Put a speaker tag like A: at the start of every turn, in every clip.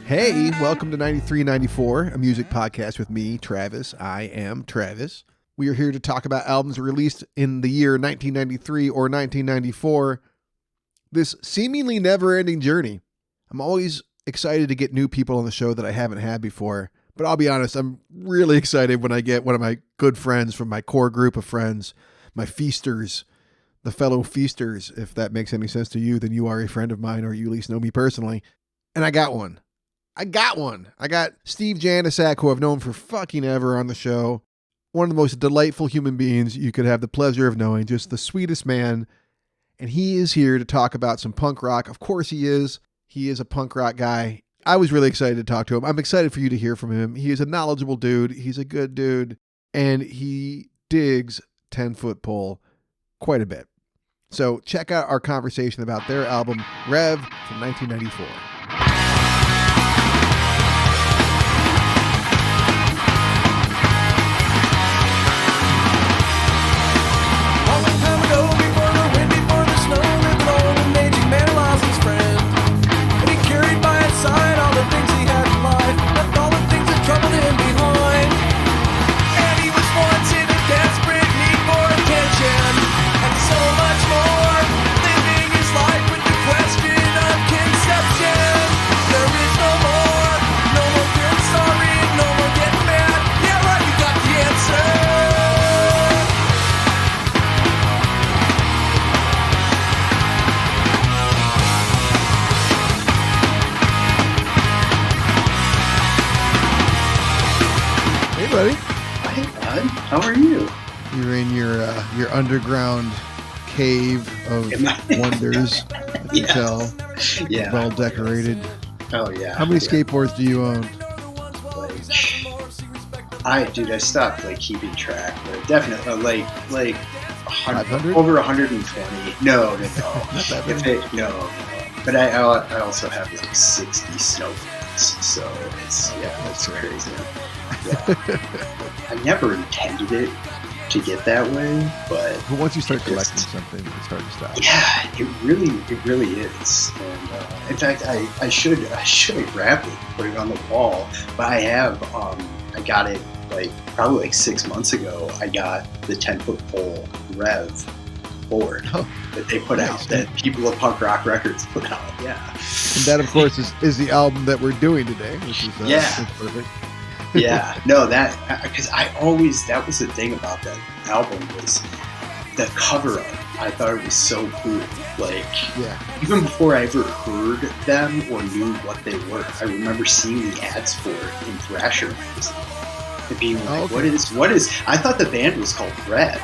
A: Hey, welcome to 9394, a music podcast with me, Travis. I am Travis. We are here to talk about albums released in the year 1993 or 1994. This seemingly never-ending journey. I'm always excited to get new people on the show that I haven't had before, but I'll be honest, I'm really excited when I get one of my good friends from my core group of friends, my feasters, the fellow feasters. If that makes any sense to you, then you are a friend of mine, or you at least know me personally. And I got one. I got Steve Jandasek, who I've known for fucking ever on the show. One of the most delightful human beings you could have the pleasure of knowing, just the sweetest man. And he is here to talk about some punk rock. Of course he is. He is a punk rock guy. I was really excited to talk to him. I'm excited for you to hear from him. He is a knowledgeable dude. He's a good dude. And he digs 10-Foot Pole quite a bit. So check out our conversation about their album, Rev, from 1994.
B: How are you?
A: You're in your underground cave of wonders. I can tell.
B: Yeah.
A: Well decorated.
B: Oh yeah.
A: How many skateboards do you own?
B: I stopped keeping track, but definitely like
A: 500?
B: over 120. No.
A: Not that many.
B: No. But I also have 60 snowboards, so it's crazy. Yeah. I never intended it to get that way, but
A: once you start collecting something, it's hard to stop.
B: Yeah, it really is. And in fact, I should grab it, put it on the wall. But I have I got it probably 6 months ago. I got the 10-Foot Pole Rev board that they put out, that People of Punk Rock Records put out. Yeah,
A: and that of course is the album that we're doing today, which is perfect.
B: Yeah, no, because that was the thing about that album, was the cover art. I thought it was so cool. Even before I ever heard them or knew what they were, I remember seeing the ads for it in Thrasher magazine and being like, what is? I thought the band was called Rev,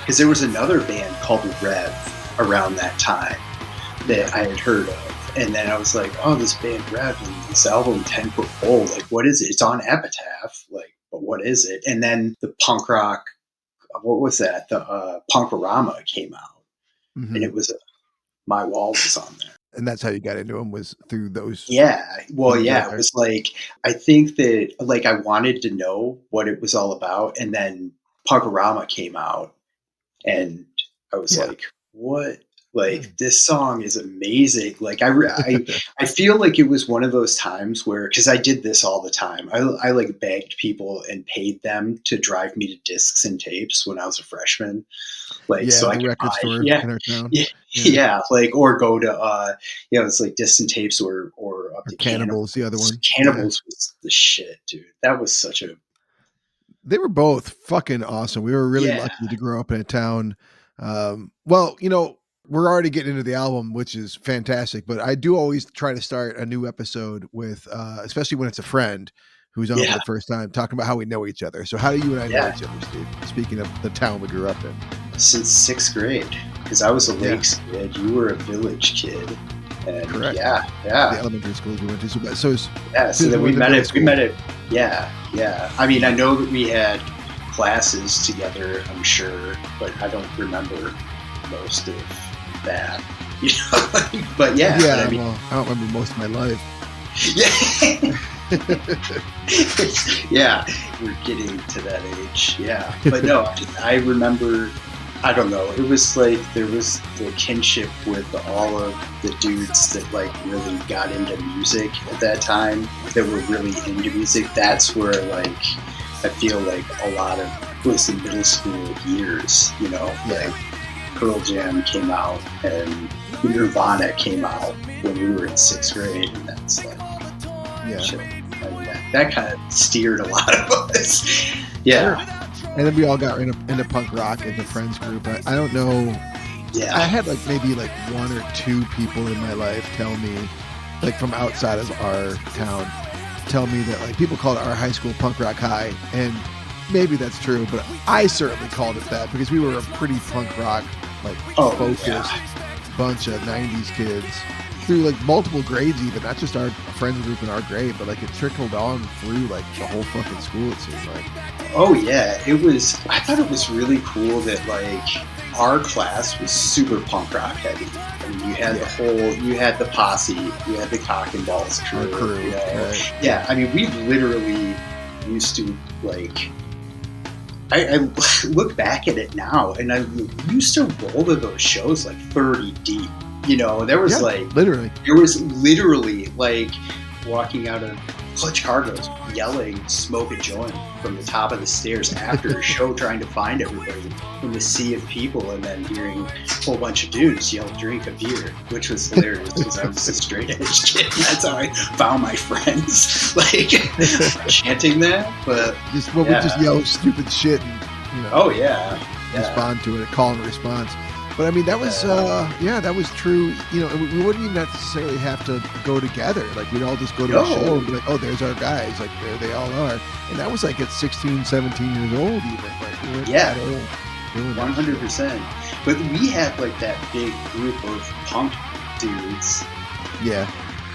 B: because there was another band called Rev around that time that I had heard of. And then I was like, oh, this band Rev and this album 10-Foot Pole, what is it? It's on Epitaph, but what is it? And then the punk rock, what was that? The Punkorama came out, and it was My Wall was on there.
A: And that's how you got into them, was through those.
B: Yeah, well, yeah, it was I think that I wanted to know what it was all about, and then Punkorama came out, and I was like, what? This song is amazing. I feel like it was one of those times where, because I did this all the time, I begged people and paid them to drive me to discs and tapes when I was a freshman. So I could
A: record store in our town.
B: Yeah, or go to it's discs and tapes or up to
A: Cannibals, the other one.
B: Cannibals was the shit, dude. That was such a.
A: They were both fucking awesome. We were really lucky to grow up in a town. We're already getting into the album, which is fantastic, but I do always try to start a new episode with, especially when it's a friend who's on for the first time, talking about how we know each other. So how do you and I know each other, Steve? Speaking of the town we grew up in.
B: Since 6th grade, because I was a Lakes kid, you were a Village kid. And
A: correct.
B: Yeah.
A: The elementary schools we went to. So
B: then we met it. Yeah. I mean, I know that we had classes together, I'm sure, but I don't remember most of that, but
A: I don't remember most of my life.
B: Yeah, we're getting to that age. Yeah, but no, I remember I don't know. It was like there was the kinship with all of the dudes that like really got into music at that time, that were really into music. That's where like I feel like a lot of was the middle school years, you know, like Pearl Jam came out and Nirvana came out when we were in 6th grade, and that's like, shit. I mean, that kind of steered a lot of us. Yeah.
A: Sure. And then we all got into punk rock in the friends group. I don't know.
B: Yeah.
A: I had like maybe like 1 or 2 people in my life tell me, like from outside of our town, tell me that like people called our high school punk rock high, and maybe that's true, but I certainly called it that because we were a pretty punk rock like focused bunch of 90s kids through like multiple grades, even not just our friends group in our grade, but like it trickled on through like the whole fucking school, it seemed like.
B: Oh yeah, it was. I thought it was really cool that like our class was super punk rock heavy. I mean, you had you had the posse, you had the Cock and Balls crew.
A: Our crew,
B: you know?
A: right.
B: Yeah, I mean, we literally used to like. I look back at it now, and I used to roll to those shows like 30 deep. You know, there was literally like walking out of Clutch Cargo's yelling "smoke a joint" from the top of the stairs after a show, trying to find everybody in the sea of people, and then hearing a whole bunch of dudes yell "drink a beer," which was hilarious because I was a straight edge kid. And that's how I found my friends, like chanting that. But
A: we just yell stupid shit and respond to it, call and response. But I mean, that was that was true. You know, we wouldn't even necessarily have to go together. Like we'd all just go to a show and be like, oh, there's our guys. Like there they all are. And that was like at 16, 17 years old even. Like we weren't that old.
B: 100%. But we had like that big group of punk dudes.
A: Yeah.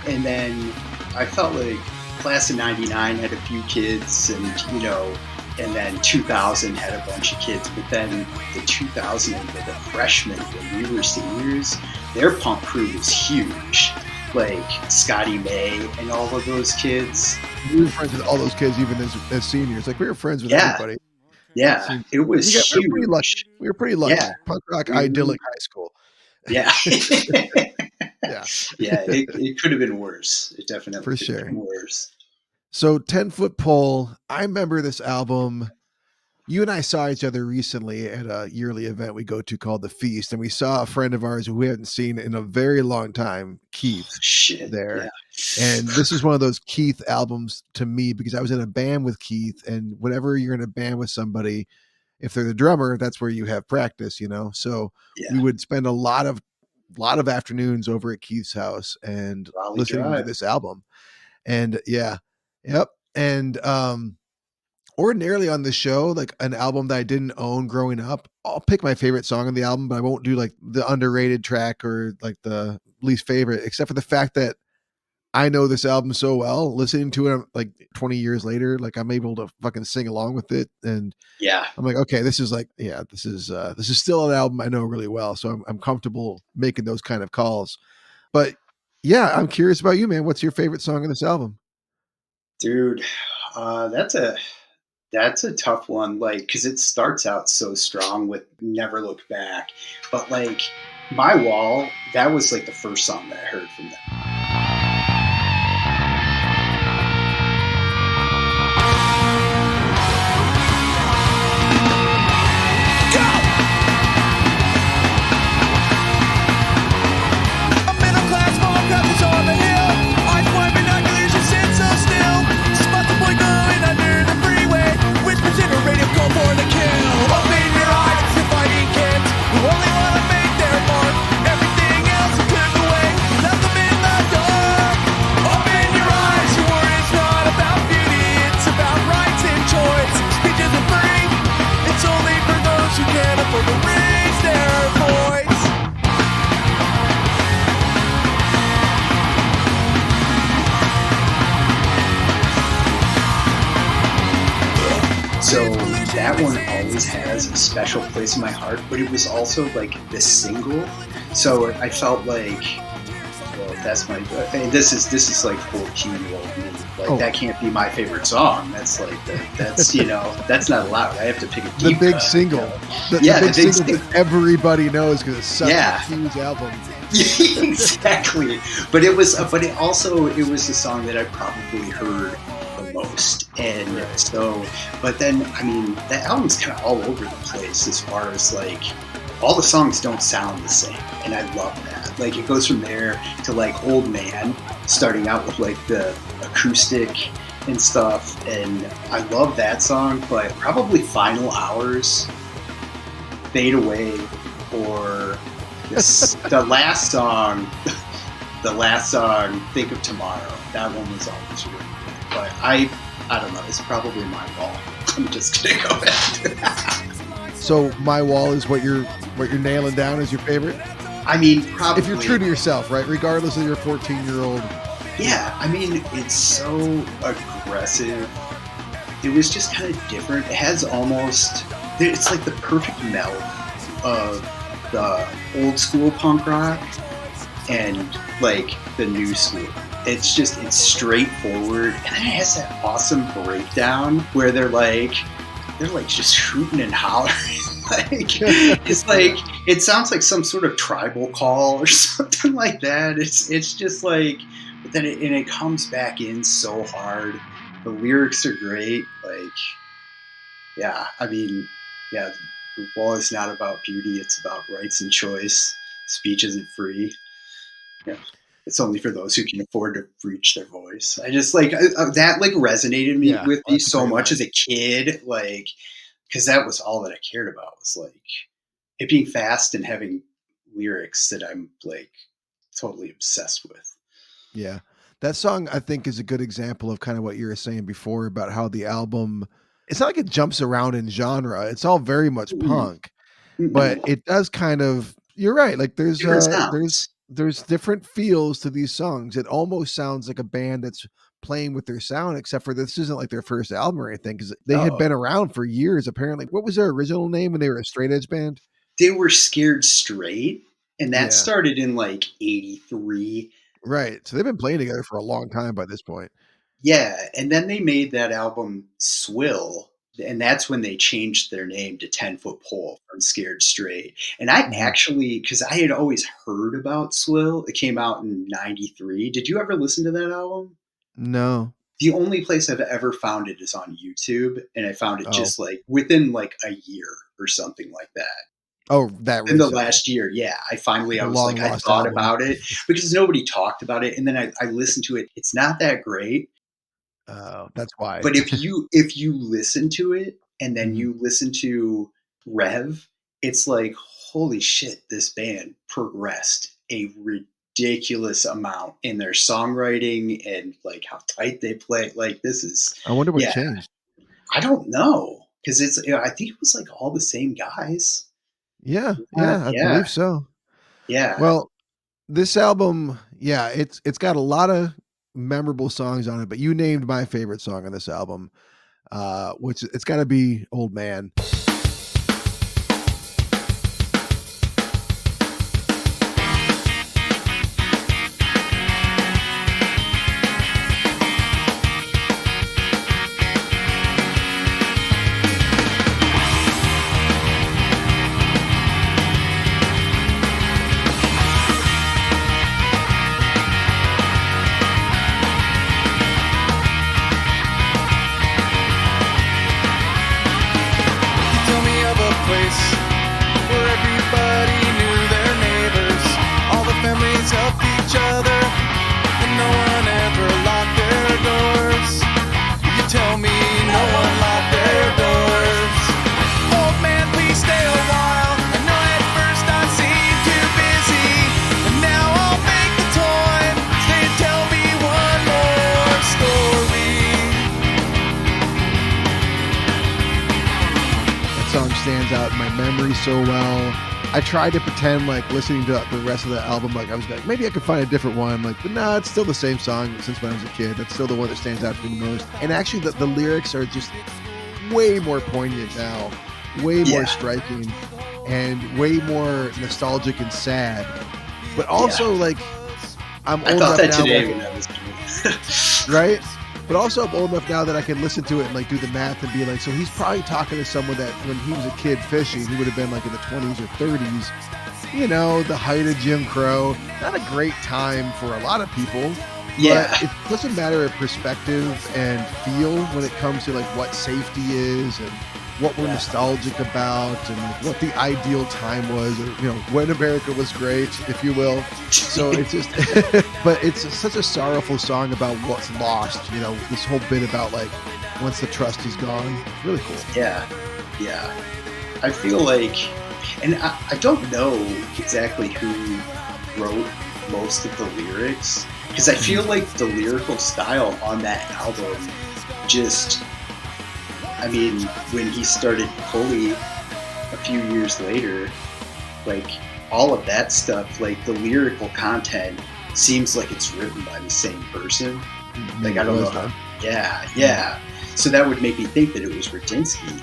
B: And then I felt like class of 99 had a few kids, and you know, and then 2000 had a bunch of kids, but then the 2000 and the freshmen, when we were seniors, their punk crew was huge. Like Scotty May and all of those kids.
A: We were friends with all those kids even as seniors. Like we were friends with everybody.
B: Yeah, it was huge.
A: We were pretty lucky.
B: Yeah.
A: Punk rock idyllic high school.
B: Yeah.
A: Yeah.
B: It could have been worse. It definitely
A: for sure
B: have been worse.
A: So 10-Foot Pole, I remember this album. You and I saw each other recently at a yearly event we go to called The Feast, and we saw a friend of ours who we hadn't seen in a very long time, Keith, there. Yeah. And this is one of those Keith albums to me because I was in a band with Keith, and whenever you're in a band with somebody, if they're the drummer, that's where you have practice, you know? So we would spend a lot of afternoons over at Keith's house and listening to this album. And and ordinarily on the show, like an album that I didn't own growing up, I'll pick my favorite song on the album, but I won't do like the underrated track or like the least favorite, except for the fact that I know this album so well, listening to it like 20 years later, like I'm able to fucking sing along with it. And I'm like, okay, this is still an album I know really well. So I'm comfortable making those kind of calls. But yeah, I'm curious about you, man. What's your favorite song on this album?
B: Dude, that's a tough one. Like, cause it starts out so strong with Never Look Back, but like My Wall, that was like the first song that I heard from them. So that one always has a special place in my heart, but it was also like the single. So I felt like, well, that's my. This is like 14-year-old me. Like, that can't be my favorite song. That's like, that's, you know, that's not allowed. I have to pick a deep
A: the big
B: cut,
A: single.
B: You know?
A: The big single that everybody knows because it's such a huge album.
B: Exactly. But it was a song that I probably heard the most. And so, but then, I mean, that album's kind of all over the place as far as like, all the songs don't sound the same. And I love that. Like, it goes from there to like Old Man, starting out with like the acoustic and stuff. And I love that song, but probably Final Hours, Fade Away, or the last song, Think of Tomorrow. That one was always really good. But I don't know. It's probably My Wall. I'm just gonna go back to that.
A: So My Wall is what you're nailing down as your favorite?
B: I mean, probably.
A: If you're true to yourself, right? Regardless of your 14-year-old.
B: Yeah, I mean, it's so aggressive. It was just kind of different. It has it's like the perfect meld of the old school punk rock and like the new school. It's straightforward, and then it has that awesome breakdown where they're like just hooting and hollering. It's like, it sounds like some sort of tribal call or something like that. It's just like, but then it comes back in so hard. The lyrics are great. Like, yeah, I mean, yeah, the wall is not about beauty. It's about rights and choice. Speech isn't free. Yeah. It's only for those who can afford to reach their voice. I just like that, like resonated with me so much as a kid, like, because that was all that I cared about, was like it being fast and having lyrics that I'm like totally obsessed with.
A: Yeah. That song, I think, is a good example of kind of what you were saying before about how the album, it's not like it jumps around in genre. It's all very much punk, but it does kind of, you're right. Like there's different feels to these songs. It almost sounds like a band that's playing with their sound, except for this isn't like their first album or anything, because they had been around for years. Apparently, what was their original name when they were a straight edge band?
B: They were Scared Straight, and that started in like '83.
A: Right. So they've been playing together for a long time by this point.
B: Yeah, and then they made that album Swill, and that's when they changed their name to 10 Foot Pole from Scared Straight. And I actually, because I had always heard about Swill, it came out in '93. Did you ever listen to that album?
A: No.
B: The only place I've ever found it is on YouTube, and I found it just like within like a year or something like that.
A: Oh, that
B: in the last year, yeah. I thought about it because nobody talked about it, and then I listened to it. It's not that great.
A: That's why.
B: But if you listen to it and then you listen to Rev, it's like, holy shit, this band progressed a ridiculous amount in their songwriting and like how tight they play. Like, this is.
A: I wonder what changed.
B: I don't know, because I think it was like all the same guys.
A: Yeah, I believe so.
B: Yeah.
A: Well, this album, it's got a lot of memorable songs on it, but you named my favorite song on this album, which it's got to be Old Man. Stands out in my memory so well. I tried to pretend like listening to the rest of the album, like I was like, maybe I could find a different one, like, but no, it's still the same song since when I was a kid. That's still the one that stands out to me the most. And actually the lyrics are just way more poignant now, way more striking, and way more nostalgic and sad. But also like, I'm old enough now,
B: today when I was
A: right? But also I'm old enough now that I can listen to it and like do the math and be like, so he's probably talking to someone that when he was a kid fishing, he would have been like in the 20s or 30s, you know, the height of Jim Crow. Not a great time for a lot of people.
B: Yeah.
A: But it doesn't matter of perspective and feel when it comes to like what safety is and what we're nostalgic about and like what the ideal time was, or, you know, when America was great, if you will. So it's just, but it's such a sorrowful song about what's lost, you know, this whole bit about like once the trust is gone. It's really cool.
B: Yeah. Yeah. I feel like, and I don't know exactly who wrote most of the lyrics, because I feel like the lyrical style on that album just, I mean, when he started Pulley a few years later, like all of that stuff, like the lyrical content seems like it's written by the same person. Like, I don't know how. Yeah. So that would make me think that it was Radinsky.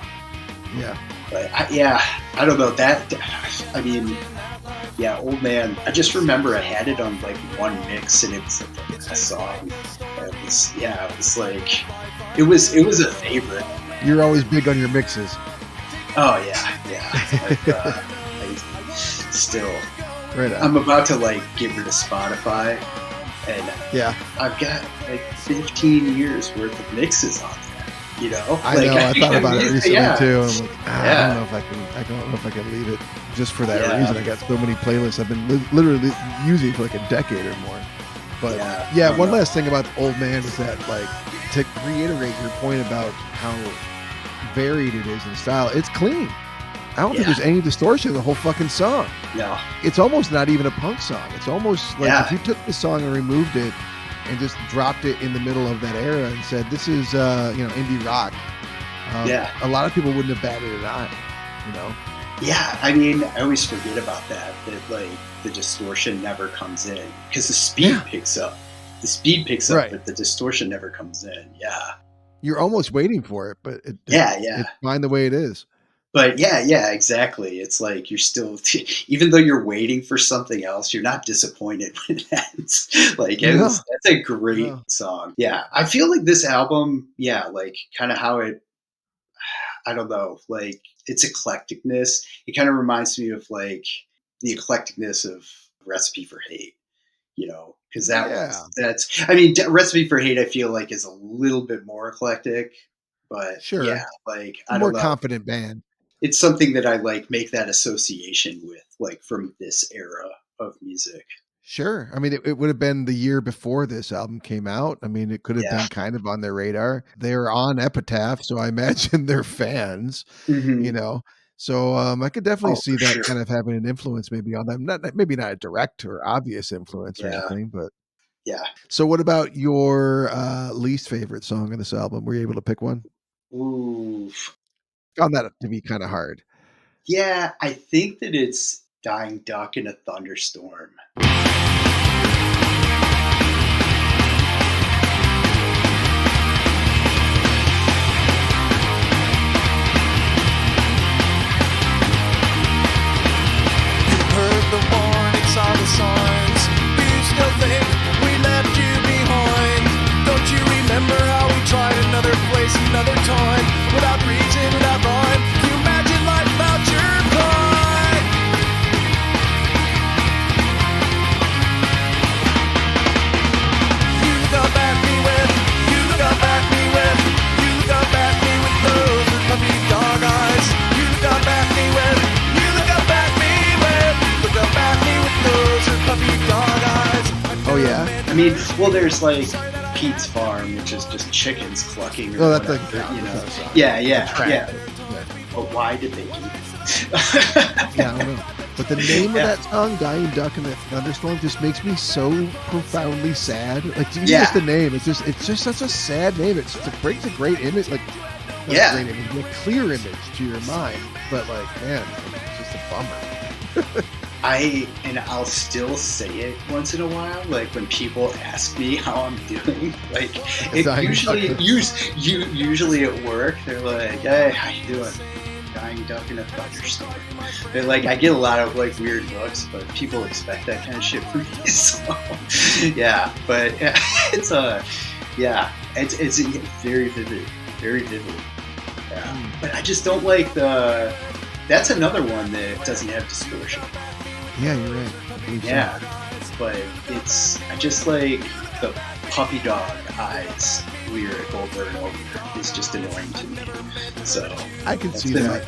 A: Yeah.
B: But I don't know that. I mean, yeah, Old Man. I just remember I had it on like one mix, and it was like the best song. It was like, it was a favorite.
A: You're always big on your mixes.
B: Oh yeah. Still,
A: right on.
B: I'm about to like get rid of Spotify, and I've got like 15 years worth of mixes on there. You know,
A: I know. I thought about it recently too. I'm like, I don't know if I can leave it just for that reason. I got so many playlists I've been literally using for like a decade or more. But one last thing about Old Man is that, like, to reiterate your point about how varied it is in style, it's clean. I don't think there's any distortion in the whole fucking song.
B: No.
A: It's almost not even a punk song. It's almost like if you took the song and removed it and just dropped it in the middle of that era and said, this is, indie rock. A lot of people wouldn't have batted an eye, you know?
B: Yeah, I mean, I always forget about that like the distortion never comes in because the speed picks up. The speed picks up, but the distortion never comes in. Yeah.
A: You're almost waiting for it, but it's fine the way it is.
B: But yeah, exactly. It's like you're still, even though you're waiting for something else, you're not disappointed when it ends. Like, that's a great song. Yeah, I feel like this album, like kind of how it, I don't know, like its eclecticness. It kind of reminds me of like the eclecticness of Recipe for Hate. You know, because that's. I mean, Recipe for Hate, I feel like is a little bit more eclectic, but like I don't know,
A: more confident band.
B: It's something that I like make that association with, like from this era of music.
A: Sure. I mean, it would have been the year before this album came out. I mean, it could have been kind of on their radar. They're on Epitaph, so I imagine they're fans, you know. So I could definitely see that kind of having an influence maybe on them. Maybe not a direct or obvious influence or anything, but So what about your least favorite song on this album? Were you able to pick one?
B: Ooh.
A: Found that to be kind of hard.
B: Yeah, I think that it's Dying Duck in a Thunderstorm.
C: The warning, saw the signs. Do you still think we left you behind? Don't you remember how we tried another place, another time? Without reason, without rhyme. Can you imagine life without your pride? You got back me with, you got back me with, you got back me with those puppy dog eyes. You got back me with, you got back me with.
A: Oh yeah.
B: I mean, well, there's like Pete's Farm, which is just chickens clucking. Or
A: that's like
B: yeah. But why did they do that?
A: I don't know. But the name of that song, "Dying Duck in a Thunderstorm," just makes me so profoundly sad. Like, even just the name, it's just such a sad name. It brings a great image, like great image, a clear image to your mind. But like, man, it's just a bummer.
B: I'll still say it once in a while, like when people ask me how I'm doing. Like, usually at work, they're like, "Hey, how you doing?" Dying Duck in a Thunderstorm. They're like, I get a lot of like weird looks, but people expect that kind of shit from me. So, but it's Yeah, it's very vivid, very vivid. Yeah, but I just don't like the. That's another one that doesn't have distortion.
A: Yeah, you're right.
B: Yeah, but I just like the puppy dog eyes lyric over and over. It's just annoying to me. So
A: I can see that.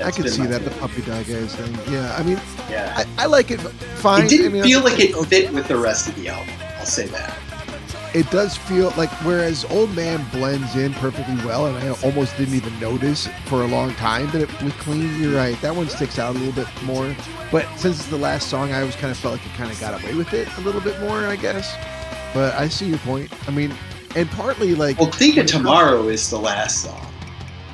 A: I can see that,
B: thing.
A: the puppy dog eyes thing. Yeah, I mean,
B: yeah,
A: I like it fine.
B: It didn't feel like it
A: okay.
B: fit with the rest of the album. I'll say that.
A: It does feel like, whereas Old Man blends in perfectly well, and I almost didn't even notice for a long time that it was clean. You're right. That one sticks out a little bit more. But since it's the last song, I always kind of felt like it kind of got away with it a little bit more, I guess. But I see your point. I mean, and partly like...
B: Well, Think of Tomorrow is the last song.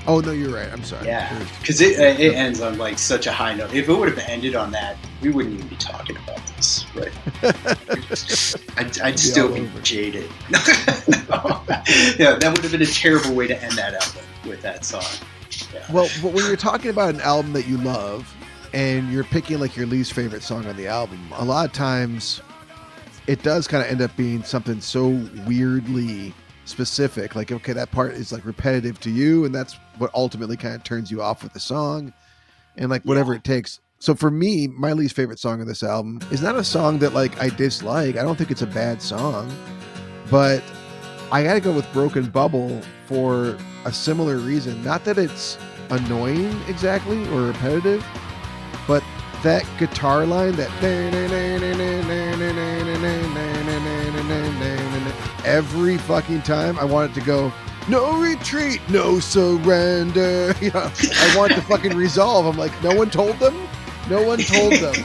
A: Oh, no, you're right. I'm sorry.
B: Yeah, because it ends on like such a high note. If it would have ended on that, we wouldn't even be talking about this, right? I'd still be jaded. Yeah, that would have been a terrible way to end that album with that song. Yeah.
A: Well, but when you're talking about an album that you love and you're picking like your least favorite song on the album, a lot of times it does kind of end up being something so weirdly specific. Like, okay, that part is like repetitive to you, and that's what ultimately kind of turns you off with the song, and like whatever it takes. So for me, my least favorite song on this album is not a song that like I dislike. I don't think it's a bad song, but I gotta go with Broken Bubble for a similar reason. Not that it's annoying exactly or repetitive, but that guitar line, that every fucking time I want it to go, no retreat, no surrender. You know, I want to fucking resolve. I'm like, no one told them. No one told them.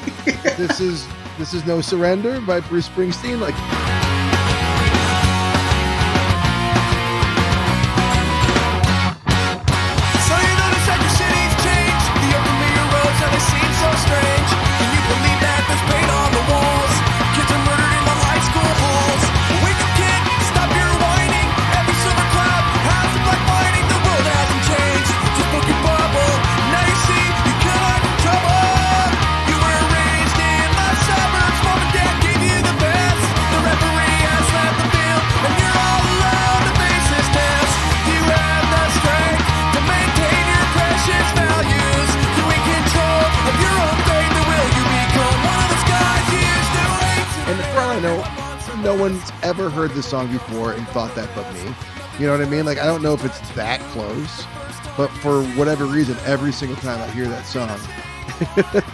A: This is No Surrender by Bruce Springsteen. Like. No one's ever heard this song before and thought that but me. You know what I mean? Like, I don't know if it's that close, but for whatever reason, every single time I hear that song,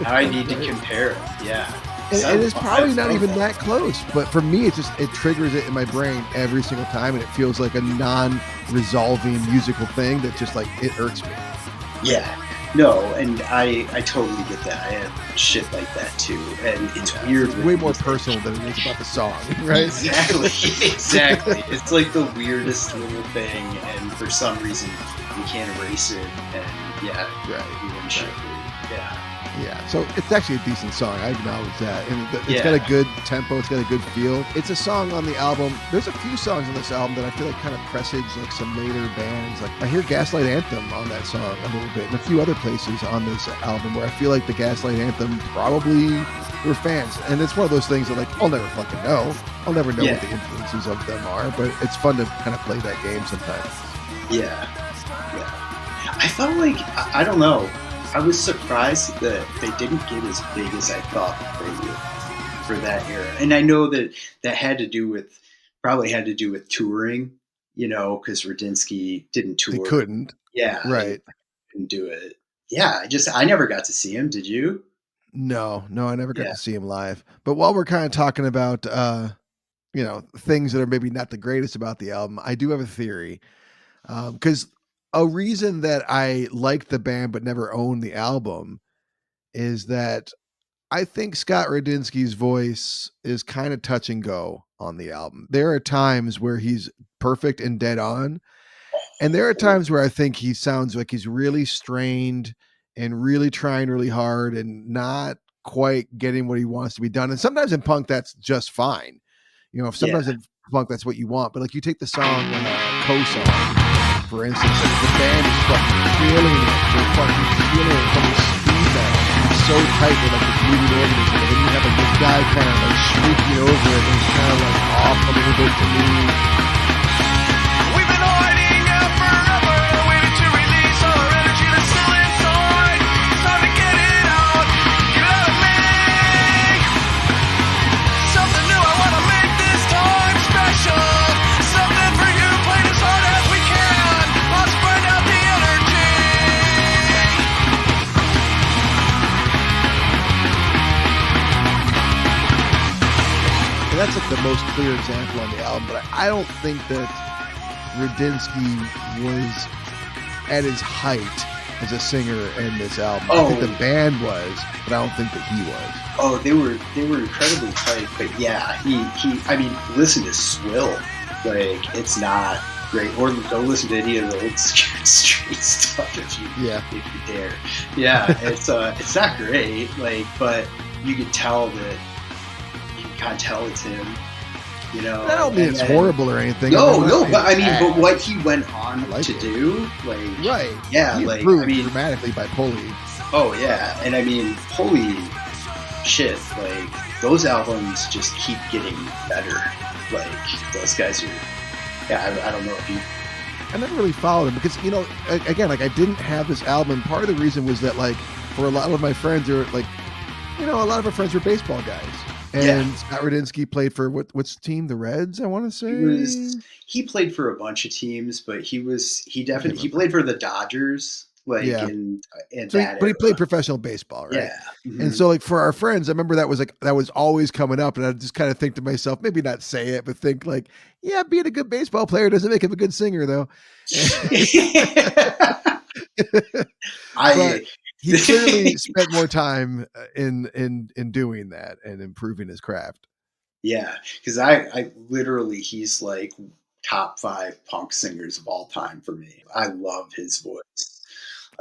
B: I need to compare it. Yeah.
A: And it's probably not even that close, but for me, it triggers it in my brain every single time, and it feels like a non-resolving musical thing that just like, it irks me.
B: Yeah. No, and I totally get that. I have shit like that too, and it's weird.
A: It's way more personal than it is about the song, right?
B: Exactly. It's like the weirdest little thing, and for some reason you can't erase it. And yeah,
A: Yeah, so it's actually a decent song. I acknowledge that. And it's got a good tempo. It's got a good feel. It's a song on the album. There's a few songs on this album that I feel like kind of presage like some later bands. Like I hear Gaslight Anthem on that song a little bit, and a few other places on this album where I feel like the Gaslight Anthem probably were fans. And it's one of those things that like, I'll never fucking know. I'll never know what the influences of them are, but it's fun to kind of play that game sometimes.
B: Yeah. I felt like, I don't know. I was surprised that they didn't get as big as I thought they would for that era. And I know that probably had to do with touring, you know, because Radinsky didn't tour.
A: He couldn't.
B: Yeah.
A: Right.
B: Couldn't do it. Yeah. I never got to see him. Did you?
A: No, I never got to see him live. But while we're kind of talking about, you know, things that are maybe not the greatest about the album, I do have a theory. Because a reason that I like the band but never owned the album is that I think Scott Radinsky's voice is kind of touch and go on the album. There are times where he's perfect and dead on, and there are times where I think he sounds like he's really strained and really trying really hard and not quite getting what he wants to be done. And sometimes in punk, that's just fine. You know, sometimes in punk, that's what you want. But like you take the song, Co-Song, for instance, like the band is fucking feeling it. They're fucking feeling it from the speed metal. It's so tight with like the bleeding organism. And then you have like this guy kind of like shrieking over it, and it's kind of like off a little bit to me. the most clear example on the album, but I don't think that Rudinsky was at his height as a singer in this album. I think the band was, but I don't think that he was.
B: Oh, they were incredibly tight, but yeah, he I mean, listen to Swill. Like, it's not great. Or go listen to any of the old Street stuff if you dare. Yeah, it's not great, like, but you can tell that you can kind of tell it's him. You know,
A: I don't mean it's horrible or anything.
B: No, but I mean, but what he went on to do, like,
A: right?
B: Yeah,
A: he
B: like,
A: improved
B: I mean,
A: dramatically by Pulley.
B: Oh yeah, and I mean, holy shit! Like, those albums just keep getting better. Like, those guys are. Yeah, I don't know if you.
A: I never really followed him because, you know, again, like, I didn't have this album. Part of the reason was that, like, for a lot of my friends, they were like, you know, a lot of our friends were baseball guys. And Scott Rudinsky played for what's the team? The Reds, I want to say.
B: He played for a bunch of teams, but he played for the Dodgers. Like, in
A: so
B: that
A: but he
B: era.
A: played professional baseball, right?
B: Yeah. Mm-hmm.
A: And so, like, for our friends, I remember that was always coming up, and I just kind of think to myself, maybe not say it, but think like, yeah, being a good baseball player doesn't make him a good singer, though. But he clearly spent more time in doing that and improving his craft.
B: Yeah, because I literally, he's like top 5 punk singers of all time for me. I love his voice.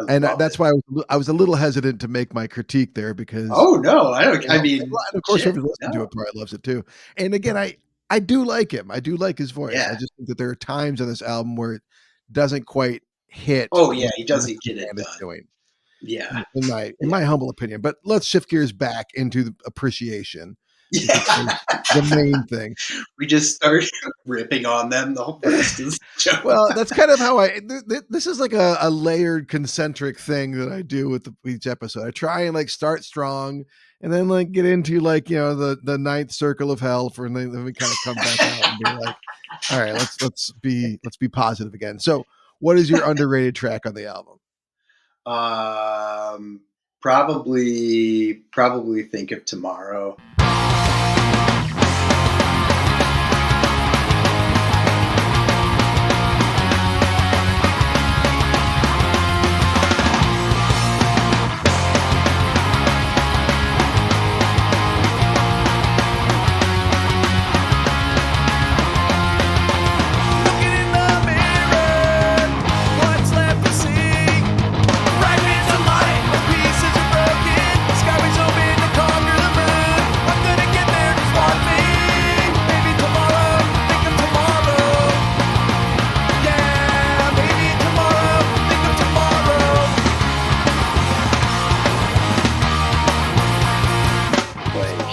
A: And that's why I was a little hesitant to make my critique there because.
B: Oh no, I don't.
A: You know,
B: I mean,
A: of course, whoever's listening to it probably loves it too. And again, I do like him. I do like his voice.
B: Yeah.
A: I just think that there are times on this album where it doesn't quite hit.
B: Oh yeah, he doesn't get it done.
A: Doing.
B: Yeah,
A: in my humble opinion. But let's shift gears back into the appreciation.
B: Yeah.
A: The main thing.
B: We just start ripping on them the whole rest of the show.
A: Well, that's kind of how this is like a layered concentric thing that I do with each episode. I try and like start strong and then like get into like, you know, the ninth circle of hell and then we kind of come back out and be like, all right, let's be positive again. So what is your underrated track on the album?
B: Probably Think of Tomorrow.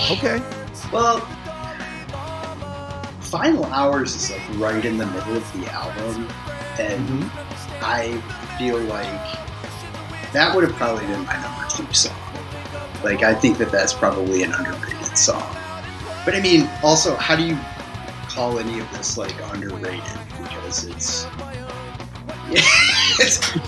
A: Okay.
B: Well, Final Hours is like right in the middle of the album, and I feel like that would have probably been my number 2 song. Like, I think that's probably an underrated song. But I mean, also, how do you call any of this like underrated? Because it's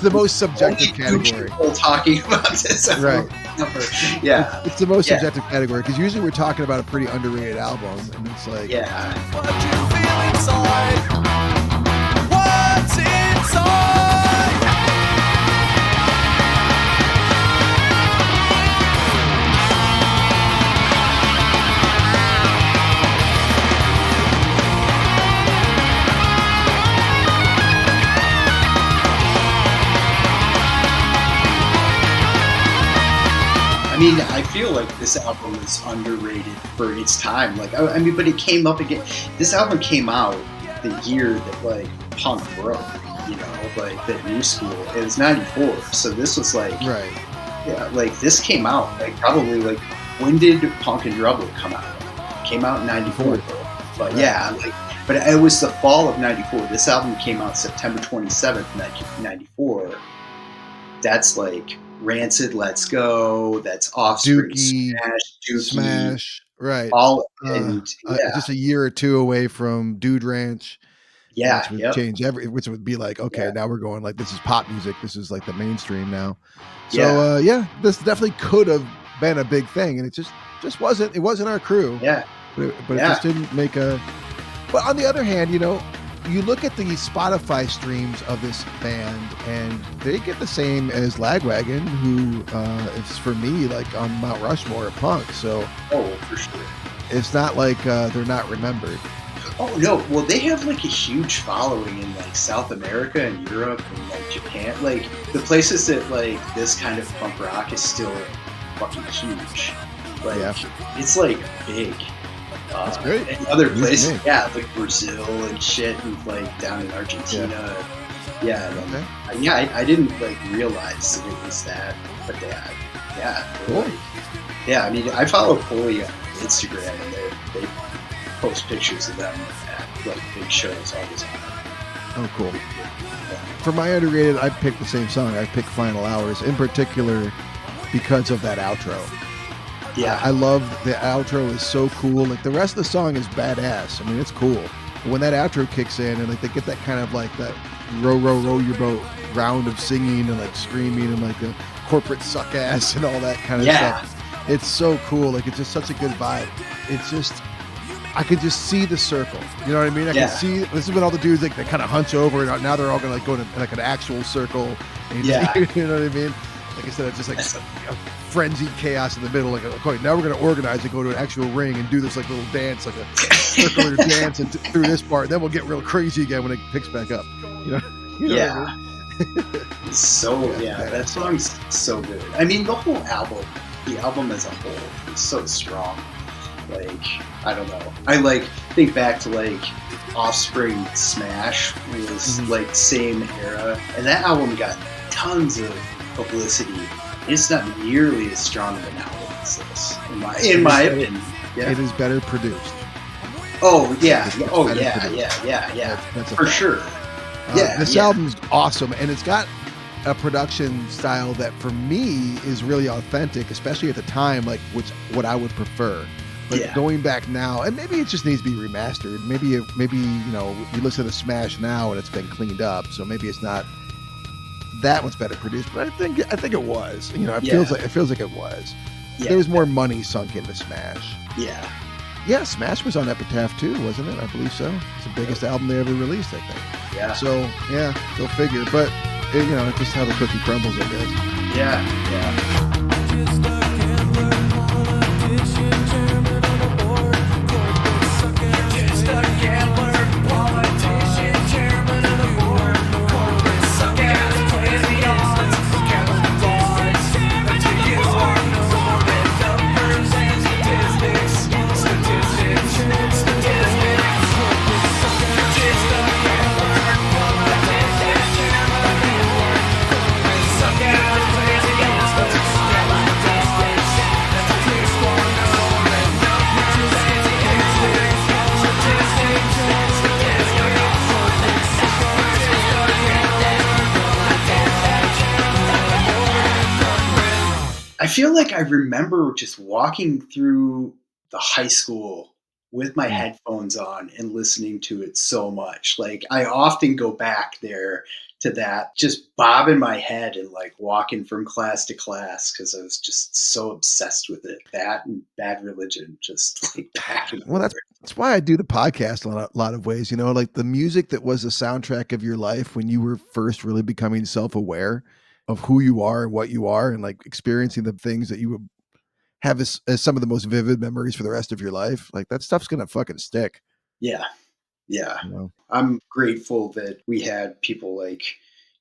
A: the most subjective category.
B: People talking about this,
A: right?
B: Number. Yeah,
A: it's the most subjective category because usually we're talking about a pretty underrated album, and it's like,
C: what you feel inside? What's inside?
B: I mean, I feel like this album is underrated for its time. Like, I mean, but it came up again. This album came out the year that like punk broke, you know, like the new school. It was 94, so this was like,
A: right?
B: Yeah, like this came out like probably like when did Punk and Trouble come out? It came out in 94, but yeah, like, but it was the fall of 94. This album came out September 27th, 1994. That's like Rancid, Let's Go. That's Offspring,
A: Smash, right?
B: All and
A: just a year or two away from Dude Ranch.
B: Yeah,
A: which would change which would be like, okay, now we're going like this is pop music. This is like the mainstream now. So this definitely could have been a big thing, and it just wasn't. It wasn't our crew.
B: Yeah,
A: but it just didn't make a. But on the other hand, you know, you look at the Spotify streams of this band, and they get the same as Lagwagon, who is for me like on Mount Rushmore of punk. So,
B: for sure,
A: it's not like they're not remembered.
B: Oh no! Well, they have like a huge following in like South America and Europe and like Japan. Like the places that like this kind of punk rock is still fucking huge. Like it's like big.
A: That's great.
B: And other places, like Brazil and shit, and like down in Argentina. I didn't like realize that it was that, but
A: cool.
B: I mean, I follow Pulley on Instagram, and they post pictures of them at like big shows all the time.
A: Oh, cool. For my underrated, I picked the same song. I picked Final Hours, in particular because of that outro.
B: Yeah.
A: I love the outro is so cool. Like the rest of the song is badass. I mean, it's cool. But when that outro kicks in and like they get that kind of like that row, row, row your boat round of singing and like screaming and like a corporate suck ass and all that kind of stuff. It's so cool. Like it's just such a good vibe. It's just, I could just see the circle. You know what I mean? I can see, this is when all the dudes like they kind of hunch over and now they're all going to like go to like an actual circle. And you know what I mean? Like I said, it's just like a frenzied chaos in the middle. Like, okay, now we're going to organize and go to an actual ring and do this like little dance, like a circular dance and through this part. And then we'll get real crazy again when it picks back up. You know what I mean?
B: So, that song's so good. I mean, the album as a whole is so strong. Like, I don't know. I like think back to like Offspring Smash was like same era, and that album got tons of publicity. It's not nearly as strong of an album as this, in my opinion. Yeah.
A: It is better produced.
B: Oh yeah,
A: That's
B: for sure.
A: This album's awesome, and it's got a production style that for me is really authentic, especially at the time, like what I would prefer. But going back now, and maybe it just needs to be remastered. Maybe you know, you listen to Smash now and it's been cleaned up, so maybe it's not that one's better produced. But I think it was. You know, it feels like it was. There was more money sunk into Smash. Yeah, Smash was on Epitaph too, wasn't it? I believe so. It's the biggest album they ever released, I think.
B: Yeah.
A: So go figure. But you know, it's just how the cookie crumbles, I guess.
B: Yeah. I feel like I remember just walking through the high school with my headphones on and listening to it so much. Like I often go back there to that, just bobbing my head and like walking from class to class because I was just so obsessed with it. That and Bad Religion, just like back and
A: forth. That's why I do the podcast in a lot of ways. You know, like the music that was the soundtrack of your life when you were first really becoming self-aware of who you are and what you are, and like experiencing the things that you would have as some of the most vivid memories for the rest of your life. Like that stuff's gonna fucking stick.
B: Yeah. You
A: know?
B: I'm grateful that we had people like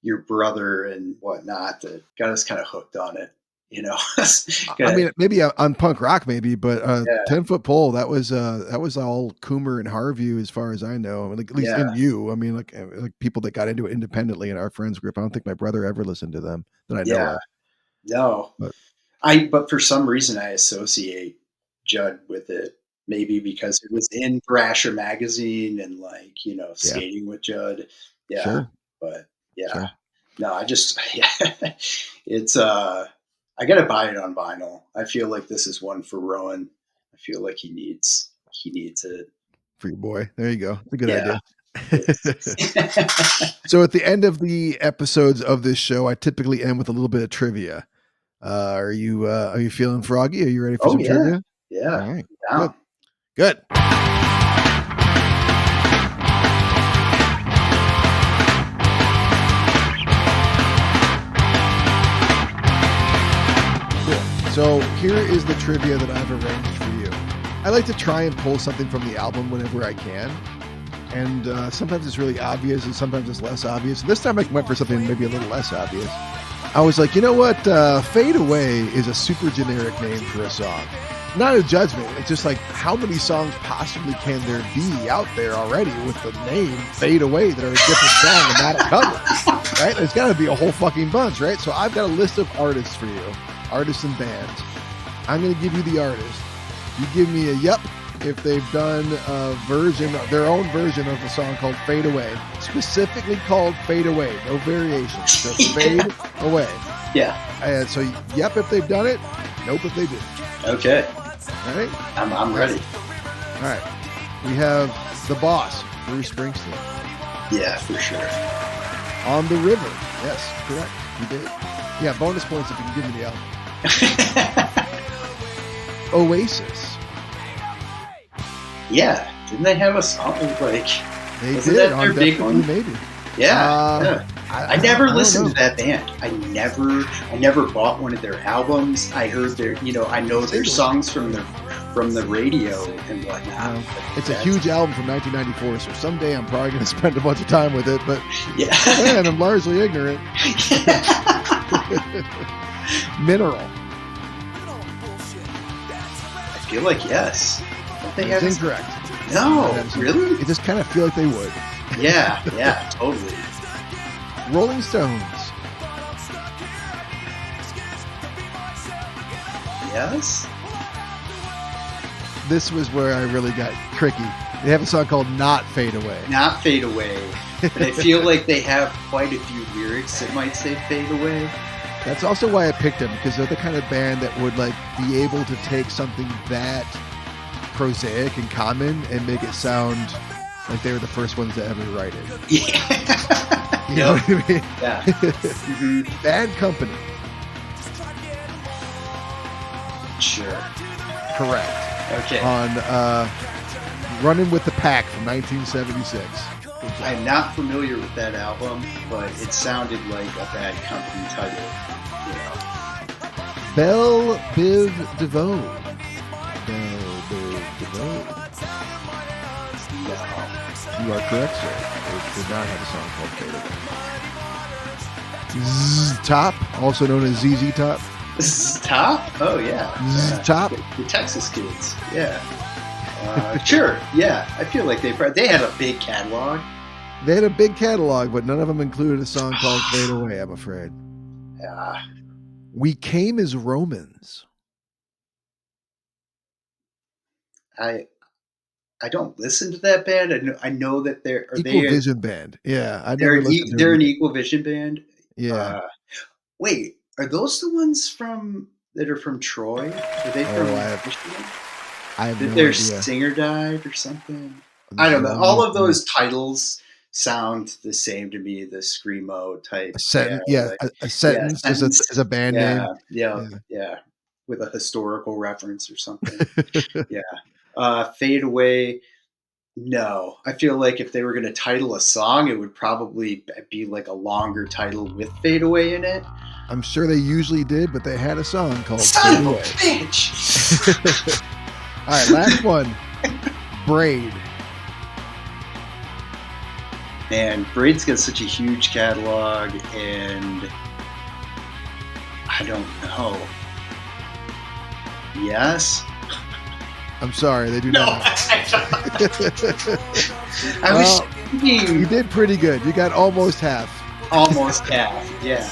B: your brother and whatnot that got us kind of hooked on it. You know,
A: I mean, maybe on punk rock, maybe, but 10-foot pole, that was all Coomer and Harvey, as far as I know. I mean, like, at least in you. I mean, like people that got into it independently in our friends group. I don't think my brother ever listened to them that I know of.
B: No, but for some reason I associate Judd with it. Maybe because it was in Thrasher magazine and like, you know, skating with Judd. Yeah.
A: Sure.
B: But sure. No, I just, it's, I got to buy it on vinyl. I feel like this is one for Rowan. I feel like he needs it.
A: For your boy. There you go. It's a good idea. So at the end of the episodes of this show, I typically end with a little bit of trivia. Are you feeling froggy? Are you ready for some trivia?
B: Yeah.
A: All right. Good. Cool. So here is the trivia that I've arranged for you. I like to try and pull something from the album whenever I can. And sometimes it's really obvious and sometimes it's less obvious. This time I went for something maybe a little less obvious. I was like, you know what? Fade Away is a super generic name for a song. Not a judgment. It's just like, how many songs possibly can there be out there already with the name Fade Away that are a different song and not a cover? Right? There's got to be a whole fucking bunch, right? So I've got a list of artists for you, artists and bands. I'm going to give you the artist. You give me a yep if they've done a version, their own version of the song called Fade Away, specifically called Fade Away, no variations, just Fade Away.
B: Yeah.
A: And so, yep if they've done it, nope if they didn't.
B: Okay.
A: All right?
B: I'm ready.
A: All right. We have The Boss, Bruce Springsteen.
B: Yeah, for sure.
A: On the River. Yes, correct. You did. Yeah, bonus points if you can give me the album. Oasis.
B: Yeah, didn't they have a song like?
A: They
B: wasn't
A: did.
B: that their big one?
A: Maybe.
B: Yeah. Yeah. I never listened
A: know.
B: to that band. I never bought one of their albums. I heard their, I know their songs from the radio and whatnot.
A: It's a huge album from 1994, so someday I'm probably going to spend a bunch of time with it. But
B: yeah,
A: man, I'm largely ignorant. Mineral.
B: I feel like yes.
A: That's incorrect.
B: No, really?
A: I just kind of feel like they would.
B: Yeah, totally.
A: Rolling Stones.
B: Yes.
A: This was where I really got tricky. They have a song called Not Fade Away.
B: Not Fade Away. But I feel like they have quite a few lyrics that might say Fade Away.
A: That's also why I picked them, because they're the kind of band that would like be able to take something that prosaic and common and make it sound like they were the first ones to ever write it.
B: Yeah.
A: You know what I mean?
B: Yeah. Mm-hmm.
A: Bad Company.
B: Sure.
A: Correct.
B: Okay.
A: On Running with the Pack from 1976.
B: I'm not familiar with that album, but it sounded like a Bad Company title.
A: Belle Biv DeVoe. Belle Biv DeVoe.
B: No.
A: You are correct, sir. They did not have a song called Fade Away. Zzz Top, also known as ZZ Top.
B: Top? Oh, yeah.
A: Zzz Top.
B: The Texas kids. Yeah. Sure. Yeah. I feel like they had a big catalog.
A: They had a big catalog, but none of them included a song called Fade Away, I'm afraid.
B: Yeah.
A: We Came as Romans.
B: I don't listen to that band. I know that they're
A: Equal Vision band. Yeah,
B: they're an Equal Vision band.
A: Yeah.
B: Wait, are those the ones that are from Troy? Are they from Michigan?
A: I have
B: Did
A: no
B: their
A: idea.
B: singer died or something? I don't know. All of those titles sound the same to me. The screamo type.
A: A sentence, a sentence is a band name.
B: Yeah, with a historical reference or something. Yeah. Fade Away. No, I feel like if they were going to title a song, it would probably be like a longer title with Fade Away in it.
A: I'm sure they usually did, but they had a song called
B: Son
A: Fade
B: of a
A: Away.
B: bitch!
A: All right, last one. Braid.
B: Man, Braid's got such a huge catalog, and I don't know. Yes?
A: I'm sorry, they do not.
B: I was thinking.
A: You did pretty good. You got almost half.
B: Almost half, yeah.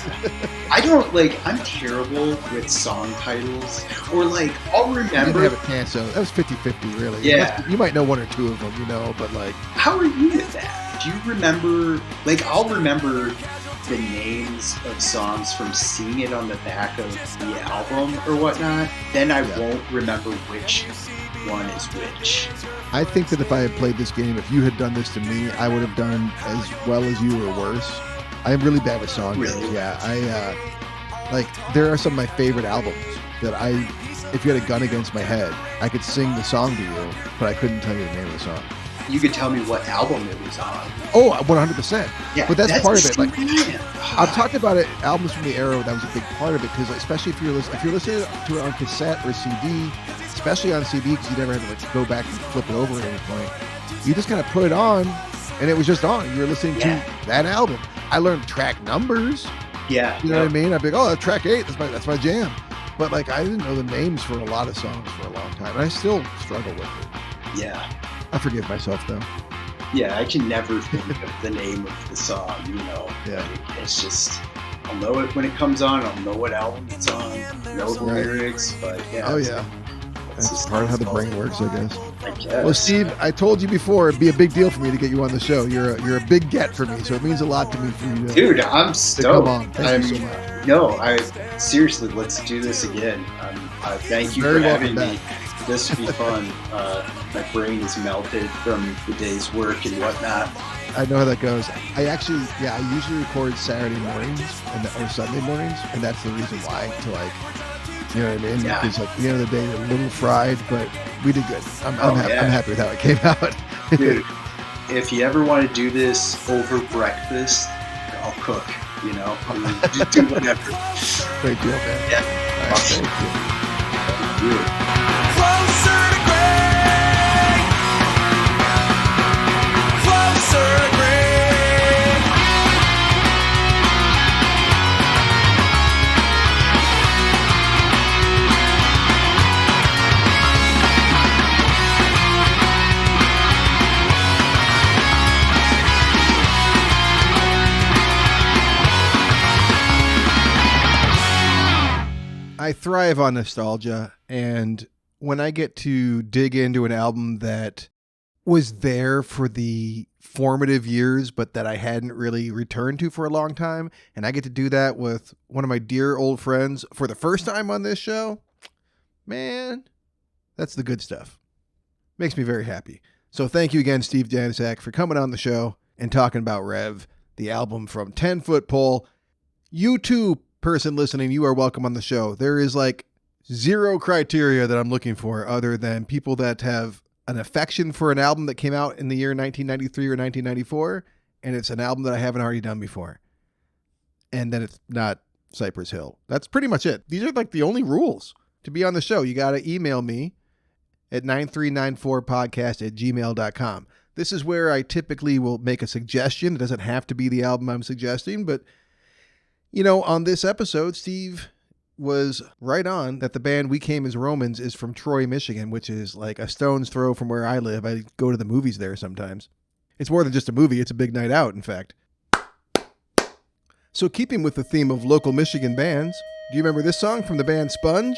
B: I don't I'm terrible with song titles. Or I'll remember.
A: You didn't have a chance, so that was 50-50, really.
B: Yeah.
A: You might know one or two of them, but
B: How are you with that? Do you remember, I'll remember the names of songs from seeing it on the back of the album or whatnot. Then I won't remember which one is which.
A: I think that if I had played this game, if you had done this to me, I would have done as well as you or worse. I am really bad with songs.
B: Really?
A: Yeah. There are some of my favorite albums that if you had a gun against my head, I could sing the song to you, but I couldn't tell you the name of the song.
B: You could tell me what album it was on.
A: Oh, 100%.
B: Yeah,
A: but that's part of it. Like,
B: Man.
A: I've talked about it, albums from the era, that was a big part of it, because especially if you're listening to it on cassette or CD, especially on CD, because you never had to like go back and flip it over at any point. You just kind of put it on, and it was just on. You were listening to that album. I learned track numbers.
B: Yeah.
A: You know what I mean? I'd be like, oh, that's track 8. That's my jam. But like, I didn't know the names for a lot of songs for a long time, and I still struggle with it.
B: Yeah.
A: I forgive myself though.
B: Yeah, I can never think of the name of the song, you know.
A: Yeah.
B: It's just, I'll know it when it comes on. I'll know what album it's on. Know the lyrics, but yeah.
A: Oh yeah. That's part of how the brain works, I guess.
B: I guess.
A: Well, Steve, I told you before it'd be a big deal for me to get you on the show. You're a big get for me, so it means a lot to me for you to.
B: Dude, I'm stoked.
A: Come on. Thank you so much.
B: No, seriously, let's do this again. Thank you for having me. This will be fun. My brain is melted from the day's work and whatnot.
A: I know how that goes. I usually record Saturday mornings or Sunday mornings, and that's the reason why. To like, you know what I mean?
B: Yeah.
A: Because like, at the end of the day, we're a little fried, but we did good. I'm happy with how it came out.
B: Dude, if you ever want to do this over breakfast, I'll cook. You know, just do whatever.
A: Great deal, man.
B: Yeah.
A: All right, thank you.
B: Thank you.
C: Closer to great. Closer to great.
A: I thrive on nostalgia, and when I get to dig into an album that was there for the formative years, but that I hadn't really returned to for a long time, and I get to do that with one of my dear old friends for the first time on this show, man, that's the good stuff. Makes me very happy. So thank you again, Steve Jandasek, for coming on the show and talking about Rev, the album from 10 Foot Pole. You too, person listening, you are welcome on the show. There is like zero criteria that I'm looking for other than people that have an affection for an album that came out in the year 1993 or 1994, and it's an album that I haven't already done before. And then it's not Cypress Hill. That's pretty much it. These are like the only rules to be on the show. You got to email me at 9394podcast@gmail.com. This is where I typically will make a suggestion. It doesn't have to be the album I'm suggesting, but you know, on this episode, Steve was right on that the band We Came as Romans is from Troy, Michigan, which is like a stone's throw from where I live. I go to the movies there sometimes. It's more than just a movie. It's a big night out, in fact. So keeping with the theme of local Michigan bands, do you remember this song from the band Sponge?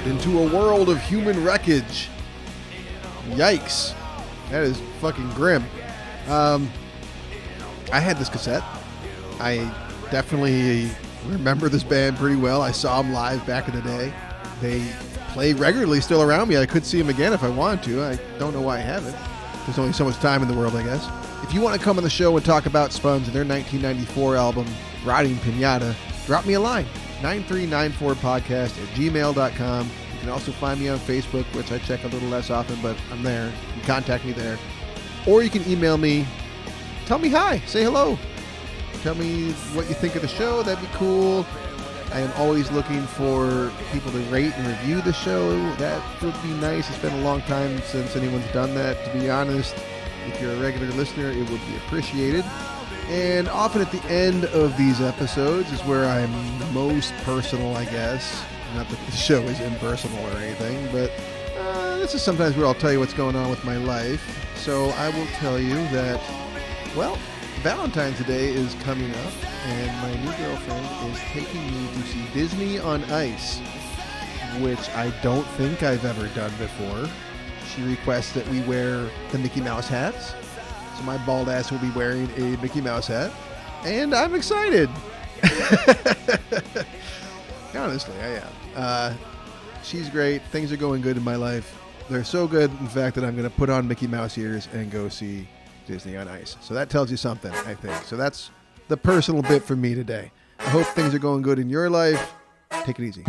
A: Into a world of human wreckage. Yikes. That is fucking grim. I had this cassette. I definitely remember this band pretty well. I saw them live back in the day. They play regularly still around me. I could see them again if I wanted to. I don't know why I haven't. There's only so much time in the world, I guess. If you want to come on the show and talk about Sponge and their 1994 album, Rotting Pinata, drop me a line. 9394podcast@gmail.com. You can also find me on Facebook, which I check a little less often, but I'm there. You can contact me there. Or you can email me. Tell me hi. Say hello. Tell me what you think of the show. That'd be cool. I am always looking for people to rate and review the show. That would be nice. It's been a long time since anyone's done that, to be honest. If you're a regular listener, it would be appreciated. And often at the end of these episodes is where I'm most personal, I guess. Not that the show is impersonal or anything, but this is sometimes where I'll tell you what's going on with my life. So I will tell you that, well, Valentine's Day is coming up, and my new girlfriend is taking me to see Disney on Ice, which I don't think I've ever done before. She requests that we wear the Mickey Mouse hats, so my bald ass will be wearing a Mickey Mouse hat, and I'm excited. Honestly, I am. She's great. Things are going good in my life. They're so good, in fact, that I'm going to put on Mickey Mouse ears and go see Disney on Ice. So that tells you something, I think. So that's the personal bit for me today. I hope things are going good in your life. Take it easy.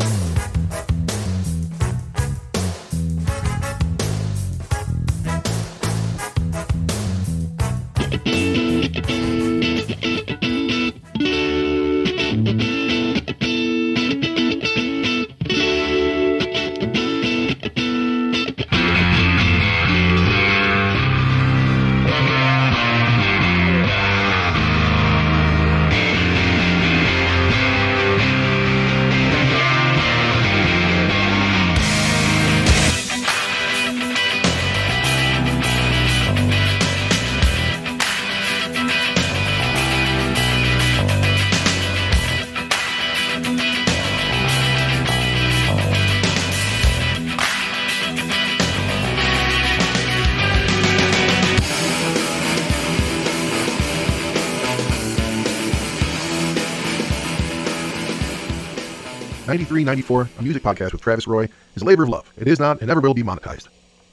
D: '93-'94, a music podcast with Travis Roy, is a labor of love. It is not and never will be monetized.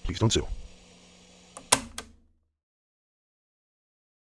D: Please don't sue.